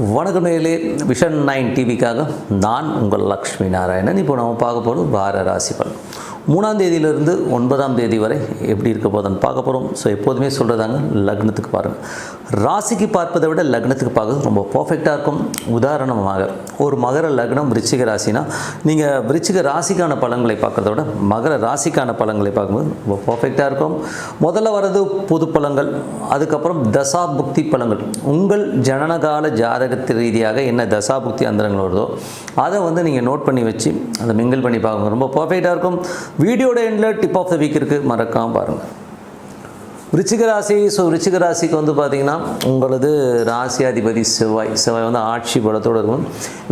வணக்கம் நேயர்களே, விஷன் 9 டிவிக்காக நான் உங்கள் லக்ஷ்மி நாராயணன். இப்போ நம்ம பார்க்க போகிறது வார ராசி பலன். 3ஆம் தேதியிலிருந்து 9ஆம் தேதி வரை எப்படி இருக்க போதுன்னு பார்க்க போகிறோம். ஸோ எப்போதுமே சொல்கிறதாங்க, லக்னத்துக்கு பாருங்கள். ராசிக்கு பார்ப்பதை விட லக்னத்துக்கு பார்க்குறது ரொம்ப பர்ஃபெக்டாக இருக்கும். உதாரணமாக ஒரு மகர லக்னம் விருச்சிக ராசினா நீங்கள் விருச்சிக ராசிக்கான பலன்களை பார்க்குறத விட மகர ராசிக்கான பலன்களை பார்க்கும்போது ரொம்ப பர்ஃபெக்டாக இருக்கும். முதல்ல வர்றது பொது பலன்கள், அதுக்கப்புறம் தசா புக்தி பலன்கள். உங்கள் ஜனனகால ஜாதகத்து ரீதியாக என்ன தசா புக்தி அந்தரங்கள் வருதோ அதை நீங்கள் நோட் பண்ணி வச்சு அதை மிங்கிள் பண்ணி பார்க்கணும். ரொம்ப பர்ஃபெக்டாக இருக்கும். வீடியோட எண்டில் டிப் ஆஃப் த வீக் இருக்குது, மறக்காமல் பாருங்கள். விருச்சிக ராசி. ஸோ விருச்சிக ராசிக்கு பார்த்தீங்கன்னா உங்களது ராசியாதிபதி செவ்வாய் ஆட்சி பலத்தோடு இருக்கும்.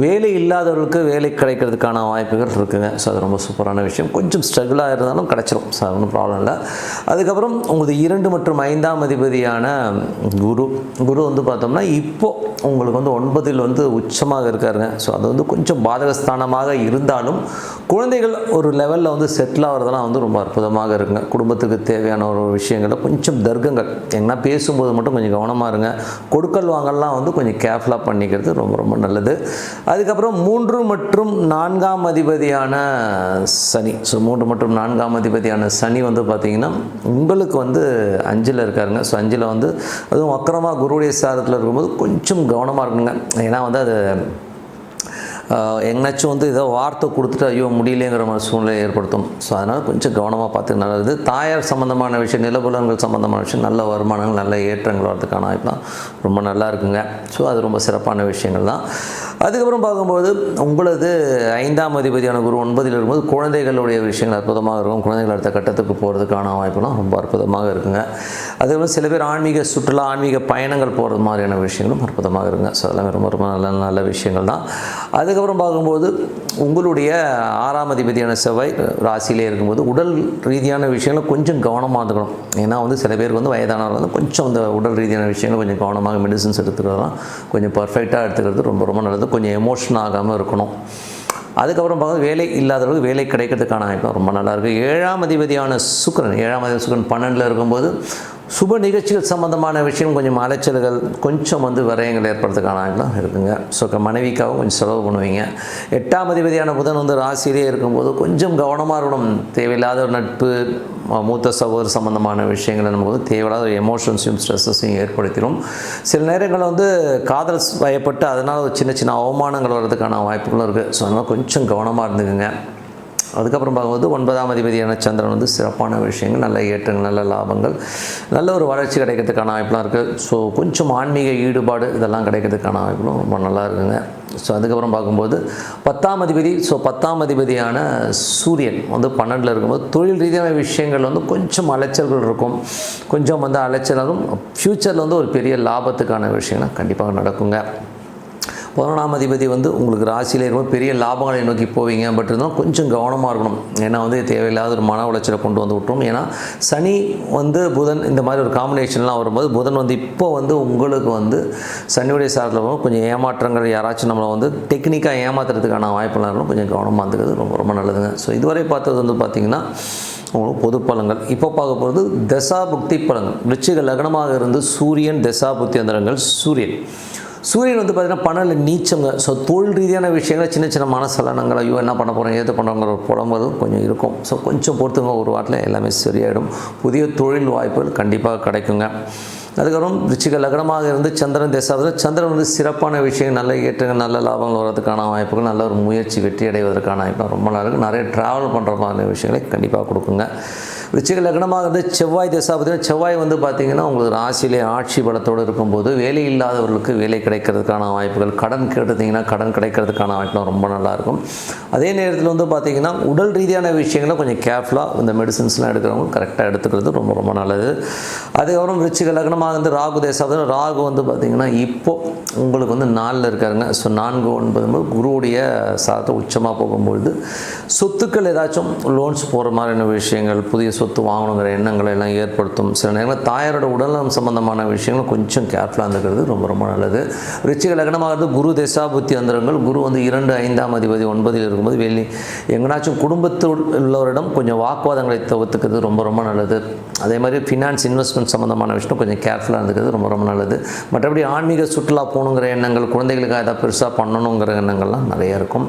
வேலை இல்லாதவர்களுக்கு வேலை கிடைக்கிறதுக்கான வாய்ப்புகள் இருக்குங்க. ஸோ அது ரொம்ப சூப்பரான விஷயம். கொஞ்சம் ஸ்ட்ரகிளாக இருந்தாலும் கிடச்சிரும். ஸோ ஒன்றும் ப்ராப்ளம் இல்லை. அதுக்கப்புறம் உங்களுக்கு 2 மற்றும் 5ஆம் அதிபதியான குரு பார்த்தோம்னா இப்போது உங்களுக்கு 9ல் உச்சமாக இருக்காருங்க. ஸோ அது கொஞ்சம் பாதகஸ்தானமாக இருந்தாலும் குழந்தைகள் ஒரு லெவலில் செட்டில் ஆகிறதெல்லாம் ரொம்ப அற்புதமாக இருக்குங்க. குடும்பத்துக்கு தேவையான ஒரு விஷயங்களை கொஞ்சம் தர்க்கங்கள் எங்கன்னா பேசும்போது மட்டும் கொஞ்சம் கவனமாக இருங்க. கொடுக்கல் வாங்கலாம் கொஞ்சம் கேர்ஃபுல்லாக பண்ணிக்கிறது ரொம்ப ரொம்ப நல்லது. அதுக்கப்புறம் 3 மற்றும் 4ஆம் அதிபதியான சனி. ஸோ 3 மற்றும் 4ஆம் அதிபதியான சனி பார்த்திங்கன்னா உங்களுக்கு 5ல் இருக்காருங்க. ஸோ 5ல் அதுவும் வக்கரமாக குருவுடைய சாரத்தில் இருக்கும்போது கொஞ்சம் கவனமாக இருக்குங்க. ஏன்னா அது எங்கேனாச்சும் ஏதோ வார்த்தை கொடுத்துட்டு ஐயோ முடியலைங்கிற மாதிரி சூழ்நிலை ஏற்படுத்தும். ஸோ அதனால் கொஞ்சம் கவனமாக பார்த்து நல்லது. தாயார் சம்மந்தமான விஷயம், நிலபுலன்கள் சம்மந்தமான விஷயம், நல்ல வருமானங்கள், நல்ல ஏற்றங்கள் வரதுக்கான வாய்ப்புலாம் ரொம்ப நல்லா இருக்குங்க. ஸோ அது ரொம்ப சிறப்பான விஷயங்கள் தான். அதுக்கப்புறம் பார்க்கும்போது உங்களது 5ஆம் அதிபதியான குரு 9ல் இருக்கும்போது குழந்தைகளுடைய விஷயங்கள் அற்புதமாக இருக்கும். குழந்தைகள் அடுத்த கட்டத்துக்கு போகிறதுக்கான வாய்ப்புலாம் ரொம்ப அற்புதமாக இருக்குங்க. அதுக்கப்புறம் சில பேர் ஆன்மீக சுற்றுலா, ஆன்மீக பயணங்கள் போகிறது மாதிரியான விஷயங்களும் அற்புதமாக இருக்குங்க. ஸோ அதெல்லாம் ரொம்ப ரொம்ப நல்ல நல்ல விஷயங்கள் தான். அதுக்கப்புறம் பார்க்கும்போது உங்களுடைய 6ஆம் அதிபதியான செவ்வாய் ராசியிலே இருக்கும்போது உடல் ரீதியான விஷயங்களை கொஞ்சம் கவனமாக இருக்கணும். ஏன்னா சில பேருக்கு வயதானவர்கள் கொஞ்சம் அந்த உடல் ரீதியான விஷயங்கள் கொஞ்சம் கவனமாக மெடிசன்ஸ் எடுத்துக்கிறதுலாம் கொஞ்சம் பர்ஃபெக்டாக எடுத்துக்கிறது ரொம்ப ரொம்ப நல்லது. கொஞ்சம் எமோஷன் ஆகாமல் இருக்கணும். அதுக்கப்புறம் பார்க்கும்போது வேலை இல்லாதவர்களுக்கு வேலை கிடைக்கிறதுக்கான வாய்ப்பு ரொம்ப நல்லாயிருக்கு. 7ஆம் அதிபதியான சுக்கிரன் 12ல் இருக்கும்போது சுப நிகழ்ச்சிகள் சம்மந்தமான விஷயம் கொஞ்சம் அலைச்சல்கள், கொஞ்சம் விரயங்கள் ஏற்படுறதுக்கான வாய்ப்புலாம் இருக்குங்க. ஸோ மனைவிக்காகவும் கொஞ்சம் செலவு பண்ணுவீங்க. 8ஆம் அதிபதியான புதன் ராசியிலே இருக்கும்போது கொஞ்சம் கவனமாக இருக்கணும். தேவையில்லாத ஒரு நட்பு, மூத்த சகோதர சம்மந்தமான விஷயங்களை நமக்கு தேவையில்லாத ஒரு எமோஷன்ஸையும் ஸ்ட்ரெஸ்ஸையும் ஏற்படுத்திடும். சில நேரங்களில் காதல் வயப்பட்டு அதனால் ஒரு சின்ன சின்ன அவமானங்கள் வர்றதுக்கான வாய்ப்புகளும் இருக்குது. ஸோ அதனால் கொஞ்சம் கவனமாக இருந்துக்குங்க. அதுக்கப்புறம் பார்க்கும்போது 9ஆம் அதிபதியான சந்திரன் சிறப்பான விஷயங்கள், நல்ல ஏற்றங்கள், நல்ல லாபங்கள், நல்ல ஒரு வளர்ச்சி கிடைக்கிறதுக்கான வாய்ப்புலாம் இருக்குது. ஸோ கொஞ்சம் ஆன்மீக ஈடுபாடு இதெல்லாம் கிடைக்கிறதுக்கான வாய்ப்புகளும் ரொம்ப நல்லா இருக்குங்க. ஸோ அதுக்கப்புறம் பார்க்கும்போது 10ஆம் அதிபதி. ஸோ 10ஆம் அதிபதியான சூரியன் 12ல் இருக்கும்போது தொழில் ரீதியான விஷயங்கள் கொஞ்சம் அலைச்சல்கள் இருக்கும். கொஞ்சம் அலைச்சலும் ஃப்யூச்சரில் ஒரு பெரிய லாபத்துக்கான விஷயங்கள் கண்டிப்பாக நடக்குங்க. 11ஆம் அதிபதி உங்களுக்கு ராசியில் இருக்கும்போது பெரிய லாபங்களை நோக்கி போவீங்க. பட் இருந்தாலும் கொஞ்சம் கவனமாக இருக்கணும். ஏன்னா தேவையில்லாத ஒரு மன உளைச்சலை கொண்டு விட்டுரும். ஏன்னா சனி புதன் இந்த மாதிரி ஒரு காம்பினேஷன்லாம் வரும்போது புதன் இப்போ உங்களுக்கு சனியுடைய சாரத்தில் கொஞ்சம் ஏமாற்றங்கள், யாராச்சும் நம்மளை டெக்னிக்காக ஏமாத்துறதுக்கான வாய்ப்புலாம் இருக்கணும். கொஞ்சம் கவனமாக இருந்துக்கிறது ரொம்ப ரொம்ப நல்லதுங்க. ஸோ இதுவரை பார்த்தது பார்த்திங்கன்னா உங்களுக்கு பொது பலன்கள். இப்போ பார்க்க போகிறது தசா புக்தி பலன்கள். விருச்சிக லக்னமாக இருந்து சூரியன் தசா புக்தி அந்தரங்கள். சூரியன் பார்த்திங்கன்னா 12 நீச்சங்க. ஸோ தொழில் ரீதியான விஷயங்கள், சின்ன சின்ன மனசலனங்கள், ஐயோ என்ன பண்ண போகிறோம், ஏது பண்ணுறோங்கிற ஒரு புலம்பும் கொஞ்சம் இருக்கும். ஸோ கொஞ்சம் பொறுத்துங்க, ஒரு வாரத்தில் எல்லாமே சரியாயிடும். புதிய தொழில் வாய்ப்புகள் கண்டிப்பாக கிடைக்குங்க. அதுக்கப்புறம் விருச்சிக லக்னமாக இருந்து சந்திரன் தேசாவில் சந்திரன் சிறப்பான விஷயங்கள், நல்ல ஏற்றங்கள், நல்ல லாபங்கள் வர்றதுக்கான வாய்ப்புகள், நல்ல ஒரு முயற்சி வெற்றி அடைவதற்கான வாய்ப்பு ரொம்ப நல்லா இருக்குது. நிறைய ட்ராவல் பண்ணுற மாதிரி விஷயங்களை கண்டிப்பாக கொடுக்குங்க. விருச்சிக லக்னமாக இருந்து செவ்வாய் தசாபதி. செவ்வாய் பார்த்திங்கன்னா உங்களுக்கு ராசியிலே ஆட்சி பலத்தோடு இருக்கும்போது வேலை இல்லாதவர்களுக்கு வேலை கிடைக்கிறதுக்கான வாய்ப்புகள், கடன் கேட்டுட்டிங்கன்னா கடன் கிடைக்கிறதுக்கான வாய்ப்புலாம் ரொம்ப நல்லாயிருக்கும். அதே நேரத்தில் பார்த்திங்கன்னா உடல் ரீதியான விஷயங்களை கொஞ்சம் கேர்ஃபுல்லாக இந்த மெடிசன்ஸ்லாம் எடுக்கிறவங்க கரெக்டாக எடுத்துக்கிறது ரொம்ப ரொம்ப நல்லது. அதுக்கப்புறம் விருச்சிக லக்னமாக ராகு தேசாபதி. ராகு பார்த்திங்கன்னா இப்போது உங்களுக்கு 4ல் இருக்காருங்க. ஸோ 4, 9 குருவுடைய சாரத்தை உச்சமாக போகும்பொழுது சொத்துக்கள் ஏதாச்சும் லோன்ஸ் போகிற மாதிரியான விஷயங்கள், புதிய சொத்து வாங்கணுங்கிற எண்ணங்களை எல்லாம் ஏற்படுத்தும். சில நேரங்களில் தாயாரோட உடல்நலம் சம்பந்தமான விஷயங்கள் கொஞ்சம் கேர்ஃபுல்லாக இருந்துக்கிறது ரொம்ப ரொம்ப நல்லது. விருச்சிக லக்னமாகிறது குரு தசாபுத்தி அந்தரங்கள். குரு வந்து 2, 5ஆம் அதிபதி 9ல் இருக்கும்போது வெளி எங்கேனாச்சும் குடும்பத்தில் உள்ளவரிடம் கொஞ்சம் வாக்குவாதங்களை தவிர்த்துக்கிறது ரொம்ப ரொம்ப நல்லது. அதே மாதிரி ஃபினான்ஸ் இன்வெஸ்ட்மெண்ட் சம்மந்தமான விஷயம் கொஞ்சம் கேர்ஃபுல்லாக இருந்துக்கிறது ரொம்ப ரொம்ப நல்லது. மற்றபடி ஆன்மீக சுற்றுலா போகணுங்கிற எண்ணங்கள், குழந்தைகளுக்காக ஏதாவது பெருசாக பண்ணணுங்கிற எண்ணங்கள்லாம் நிறைய இருக்கும்.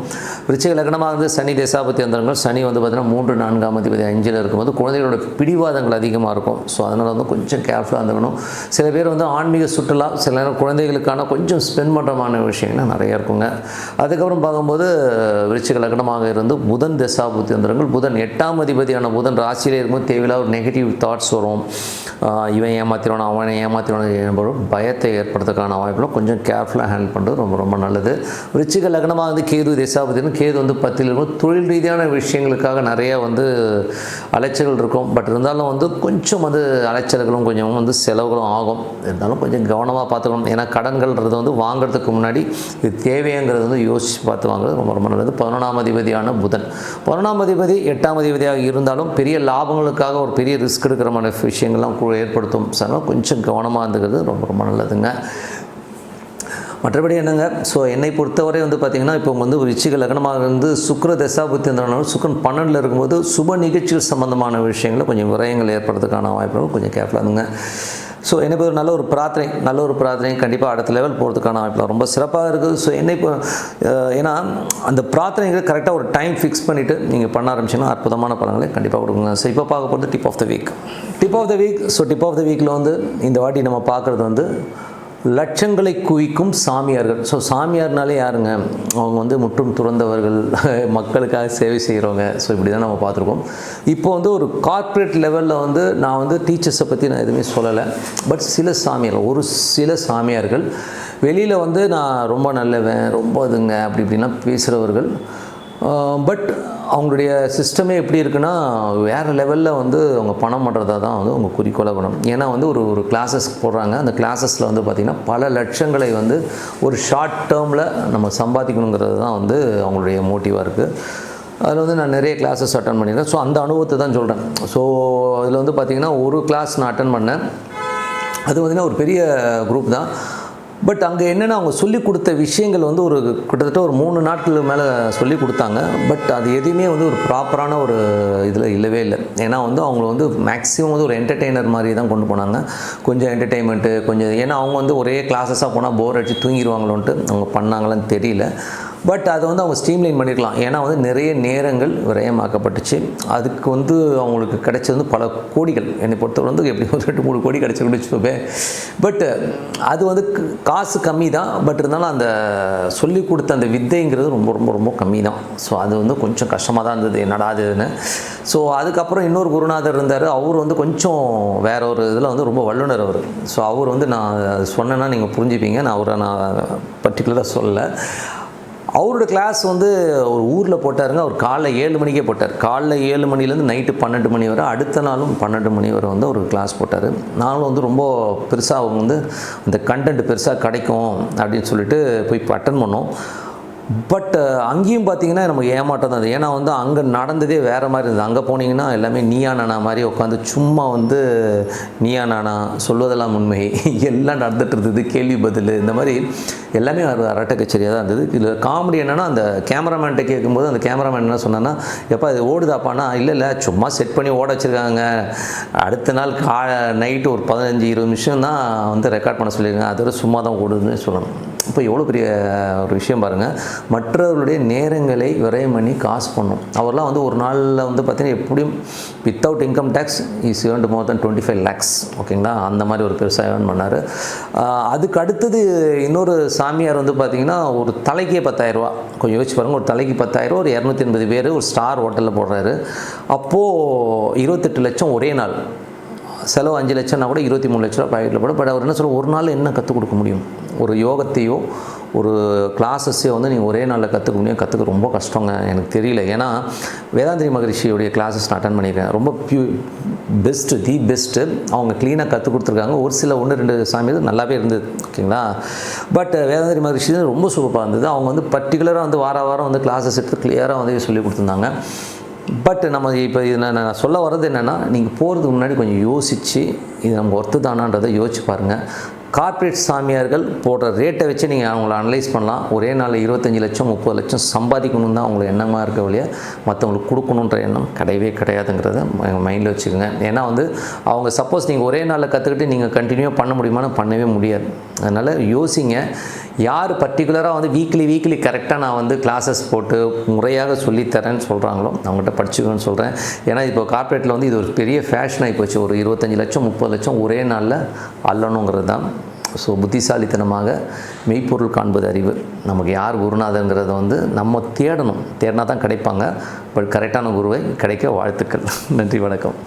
விருச்சிக லக்னமாகிறது சனி தசாபுத்தி அந்தரங்கள். சனி வந்து பார்த்திங்கன்னா 3, 4ஆம் அதிபதி 5ல் இருக்கும்போது குழந்தைகளோட பிடிவாதங்கள் அதிகமாக இருக்கும். ஸோ அதனால் வந்து கொஞ்சம் கேர்ஃபுல்லாக இருந்துக்கணும். சில பேர் வந்து ஆன்மீக சுற்றுலா, சில நேரம் குழந்தைகளுக்கான கொஞ்சம் ஸ்பெண்ட் பண்ணுறமான விஷயங்கள் நிறைய இருக்குங்க. அதுக்கப்புறம் பார்க்கும்போது விருச்சிக லக்னமாக இருந்து புதன் தசாபுத்தி அந்தரங்கள். புதன் 8ஆம் அதிபதியான புதன் ராசியிலே இருக்கும்போது தேவையில்லாத ஒரு நெகட்டிவ் தாட்ஸ் வரும். இவன் ஏமாத்திடுவான், அவனை ஏமாத்திடுவான், பயத்தை ஏற்படுறதுக்கான வாய்ப்புலாம் கொஞ்சம் கேர்ஃபுல்லாக ஹேண்டில் பண்ணுறது ரொம்ப ரொம்ப நல்லது. விருச்சிக லக்னமாக வந்து கேது தசாபுத்தின்னு. கேது வந்து 10ல் இருக்கும். தொழில் ரீதியான விஷயங்களுக்காக நிறைய வந்து அலைச்சல்கள் இருக்கும். பட் இருந்தாலும் வந்து கொஞ்சம் வந்து அலைச்சல்களும் கொஞ்சம் வந்து செலவுகளும் ஆகும். இருந்தாலும் கொஞ்சம் கவனமாக பார்த்துக்கணும். ஏன்னா கடன்கள்ன்றது வந்து வாங்குறதுக்கு முன்னாடி இது தேவைங்கிறது வந்து யோசித்து பார்த்து வாங்குறது ரொம்ப ரொம்ப நல்லது. 11ஆம் அதிபதியான புதன். 11ஆம் அதிபதி 8ஆம் அதிபதியாக இருந்தாலும் பெரிய லாபங்களுக்காக ஒரு பெரிய ரிஸ்க் எடுக்கிற மாதிரி விஷயங்கள்லாம் ஏற்படுத்தும். கொஞ்சம் கவனமாக இருந்துக்கிறது ரொம்ப ரொம்ப நல்லதுங்க. மற்றபடி என்னங்க, ஸோ என்னை பொறுத்தவரை வந்து பார்த்திங்கன்னா இப்போ வந்து விருச்சிக லக்னமாக இருந்து சுக்கிர தசாபுத்தி இருந்தனால சுக்கிரன் 12ல் இருக்கும்போது சுப நிகழ்ச்சிகள் சம்மந்தமான விஷயங்களில் கொஞ்சம் விரயங்கள் ஏற்படுறதுக்கான வாய்ப்புகள் கொஞ்சம் கேர்ஃபுல்லாக இருந்துங்க. ஸோ என்னை இப்போ நல்ல ஒரு பிரார்த்தனை கண்டிப்பாக அடுத்த லெவல் போகிறதுக்கான வாய்ப்பு ரொம்ப சிறப்பாக இருக்குது. ஸோ என்னை இப்போ ஏன்னா அந்த பிரார்த்தனைகள் கரெக்டாக ஒரு டைம் ஃபிக்ஸ் பண்ணிவிட்டு நீங்கள் பண்ண ஆரம்பிச்சிங்கன்னா அற்புதமான பலன்களை கண்டிப்பாக கொடுக்குங்க. ஸோ இப்போ பார்க்க போகிறது tip of the week. So tip of the வீக்கில் வந்து இந்த வாட்டி நம்ம பார்க்குறது வந்து லட்சங்களை குவிக்கும் சாமியார்கள். ஸோ சாமியார்னாலே யாருங்க, அவங்க வந்து முற்றும் துறந்தவர்கள், மக்களுக்காக சேவை செய்கிறவங்க. ஸோ இப்படி தான் நம்ம பார்த்துருக்கோம். இப்போ வந்து ஒரு கார்ப்பரேட் லெவலில் வந்து நான் வந்து டீச்சர்ஸை பற்றி நான் எதுவுமே சொல்லலை. பட் ஒரு சில சாமியார்கள் வெளியில் வந்து நான் ரொம்ப நல்லவன், ரொம்ப இதுங்க அப்படி இப்படின்லாம் பேசுகிறவர்கள். பட் அவங்களுடைய சிஸ்டமே எப்படி இருக்குன்னா வேறு லெவலில் வந்து அவங்க பணம் பண்ணுறதா தான் வந்து அவங்க குறிக்கோளாக பண்ணணும். ஏன்னா வந்து ஒரு கிளாஸஸ் போடுறாங்க. அந்த கிளாஸஸில் வந்து பார்த்திங்கன்னா பல லட்சங்களை வந்து ஒரு ஷார்ட் டேர்மில் நம்ம சம்பாதிக்கணுங்கிறது தான் வந்து அவங்களுடைய மோட்டிவாக இருக்குது. அதில் வந்து நான் நிறைய கிளாஸஸ் அட்டன் பண்ணியிருக்கேன். ஸோ அந்த அனுபவத்தை தான் சொல்கிறேன். ஸோ அதில் வந்து பார்த்திங்கன்னா ஒரு கிளாஸ் நான் அட்டன் பண்ணேன். அது பார்த்திங்கன்னா ஒரு பெரிய குரூப் தான். பட் அங்கே என்னென்னா அவங்க சொல்லிக் கொடுத்த விஷயங்கள் வந்து கிட்டத்தட்ட ஒரு 3 நாட்களுக்கு மேலே சொல்லி கொடுத்தாங்க. பட் அது எதுவுமே வந்து ஒரு ப்ராப்பரான ஒரு இதில் இல்லவே இல்லை. ஏன்னா வந்து அவங்கள வந்து மேக்ஸிமம் வந்து ஒரு என்டர்டெய்னர் மாதிரி தான் கொண்டு போனாங்க. கொஞ்சம் என்டர்டெயின்மெண்ட்டு கொஞ்சம், ஏன்னா அவங்க வந்து ஒரே கிளாஸஸாக போனால் போர் அடிச்சு தூங்கிடுவாங்களோன்ட்டு அவங்க பண்ணாங்களான்னு தெரியல. பட் அதை வந்து அவங்க ஸ்ட்ரீம்லைன் பண்ணியிருக்கலாம். ஏன்னா வந்து நிறைய நேரங்கள் விரயமாக்கப்பட்டுச்சு. அதுக்கு வந்து அவங்களுக்கு கிடைச்சது வந்து பல கோடிகள். என்னை பொறுத்தவரை வந்து எப்படி ஒரு 2-3 கோடி கிடைச்சிருக்குன்னு வச்சுப்பேன். பட் அது வந்து காசு கம்மி தான். பட் இருந்தாலும் அந்த சொல்லிக் கொடுத்த அந்த வித்தைங்கிறது ரொம்ப ரொம்ப ரொம்ப கம்மி தான். ஸோ அது வந்து கொஞ்சம் கஷ்டமாக தான் இருந்தது, என்னடா அதுன்னு. ஸோ அதுக்கப்புறம் இன்னொரு குருநாதர் இருந்தார். அவர் வந்து கொஞ்சம் வேற ஒரு இதில் வந்து ரொம்ப வல்லுனர் அவர். ஸோ அவர் வந்து நான் சொன்னேன்னா நீங்கள் புரிஞ்சுப்பீங்க, நான் பர்டிகுலராக சொல்லலை. அவரோட கிளாஸ் வந்து ஒரு ஊரில் போட்டாருங்க. அவர் காலைல 7 மணிக்கே போட்டார். காலைல 7 மணிலேருந்து நைட்டு 12 மணி வரை, அடுத்த நாளும் 12 மணி வரை வந்து ஒரு கிளாஸ் போட்டார். நானும் வந்து ரொம்ப பெருசாக அவங்க வந்து அந்த கண்டென்ட் பெருசாக கிடைக்கும் அப்படின்னு சொல்லிட்டு போய் அட்டன் பண்ணோம். பட் அங்கேயும் பார்த்தீங்கன்னா நமக்கு ஏமாற்றம் தான். ஏன்னா வந்து அங்கே நடந்ததே வேறு மாதிரி இருந்தது. அங்கே போனீங்கன்னா எல்லாமே நீயா நானா மாதிரி உட்காந்து சும்மா வந்து நீயா நானா சொல்வதெல்லாம் உண்மை எல்லாம் நடந்துட்டு இருந்தது. கேள்வி பதில் இந்த மாதிரி எல்லாமே அரட்டை கச்சேரியாக தான் இருந்தது. இதில் காமெடி என்னென்னா அந்த கேமராமேன்கிட்ட கேட்கும்போது அந்த கேமராமேன் என்ன சொன்னான்னா, எப்போ இது ஓடுதாப்பானா, இல்லை சும்மா செட் பண்ணி ஓட வச்சுருக்காங்க, அடுத்த நாள் நைட்டு ஒரு 15-20 நிமிஷம் தான் வந்து ரெக்கார்ட் பண்ண சொல்லியிருக்காங்க, அதோட சும்மா தான் ஓடுதுன்னு சொல்லணும். இப்போ எவ்வளோ பெரிய ஒரு விஷயம் பாருங்கள். மற்றவர்களுடைய நேரங்களை விரயம் பண்ணி காசு பண்ணும். அவர்லாம் வந்து ஒரு நாளில் வந்து பார்த்திங்கன்னா எப்படியும் without income tax is earned more than 25 lakhs. ஓகேங்களா, அந்த மாதிரி ஒரு பெருசாக ஏர்ன் பண்ணார். அதுக்கு அடுத்தது இன்னொரு சாமியார் வந்து பார்த்திங்கன்னா ஒரு தலைக்கே 10,000 ரூபா. கொஞ்சம் யோசிச்சு பாருங்கள், ஒரு தலைக்கு 10,000, ஒரு 280 பேர் ஒரு ஸ்டார் ஹோட்டலில் போடுறாரு. அப்போது 28 லட்சம் ஒரே நாள் செலவு. 5 லட்சம்னா கூட 23 லட்ச ரூபா பாக்கெட்டில் போட. பட் அவர் என்ன சொல்ல, ஒரு நாள் என்ன கற்றுக் கொடுக்க முடியும்? ஒரு யோகத்தையோ ஒரு கிளாஸஸையோ வந்து நீங்கள் ஒரே நாளில் கற்றுக்க முடியும். கற்றுக்க ரொம்ப கஷ்டங்க, எனக்கு தெரியல. ஏன்னா வேதாந்திரி மகரிஷியோடைய கிளாஸஸ் நான் அட்டன் பண்ணியிருக்கேன். ரொம்ப பெஸ்ட்டு. அவங்க க்ளீனாக கற்றுக் கொடுத்துருக்காங்க. ஒரு சில 1-2 சாமியார் நல்லாவே இருந்தது. ஓகேங்களா, பட் வேதாந்திரி மகரிஷி ரொம்ப சூப்பராக இருந்தது. அவங்க வந்து பர்டிகுலராக வந்து வாரம் வந்து கிளாஸஸ் எடுத்து கிளியராக வந்து சொல்லி கொடுத்துருந்தாங்க. பட் நம்ம இப்போ இது நான் சொல்ல வர்றது என்னென்னா, நீங்கள் போகிறதுக்கு முன்னாடி கொஞ்சம் யோசித்து இது நமக்கு ஒர்த்து தானான்றதை யோசிச்சு பாருங்கள். கார்ப்பரேட் சாமியார்கள் போடுற ரேட்டை வச்சு நீங்கள் அவங்கள அனலைஸ் பண்ணலாம். ஒரே நாளில் 25 லட்சம் 30 லட்சம் சம்பாதிக்கணும் தான் அவங்களுக்கு எண்ணமாக இருக்க வழிய மற்றவங்களுக்கு கொடுக்கணுன்ற எண்ணம் கிடையவே கிடையாதுங்கிறத மைண்டில் வச்சுக்கோங்க. ஏன்னா அவங்க சப்போஸ் நீங்கள் ஒரே நாளில் கற்றுக்கிட்டு நீங்கள் கண்டினியூ பண்ண முடியுமான்னு பண்ணவே முடியாது. அதனால் யோசிங்க. யார் பர்டிகுலராக வீக்லி கரெக்டாக நான் கிளாஸஸ் போட்டு முறையாக சொல்லித்தரேன்னு சொல்கிறாங்களோ அவங்ககிட்ட படிச்சுக்கணும்னு சொல்கிறேன். ஏன்னா இப்போ கார்ப்பரேட்டில் இது ஒரு பெரிய ஃபேஷனாகி போச்சு. ஒரு 25 லட்சம் 30 லட்சம் ஒரே நாளில் அள்ளணுங்கிறது தான். ஸோ புத்திசாலித்தனமாக மெய்ப்பொருள் காண்பது அறிவு. நமக்கு யார் குருநாதங்கிறத நம்ம தேடணும். தேடினா தான் கிடைப்பாங்க. பட் கரெக்டான குருவை கிடைக்க வாழ்த்துக்கள். நன்றி, வணக்கம்.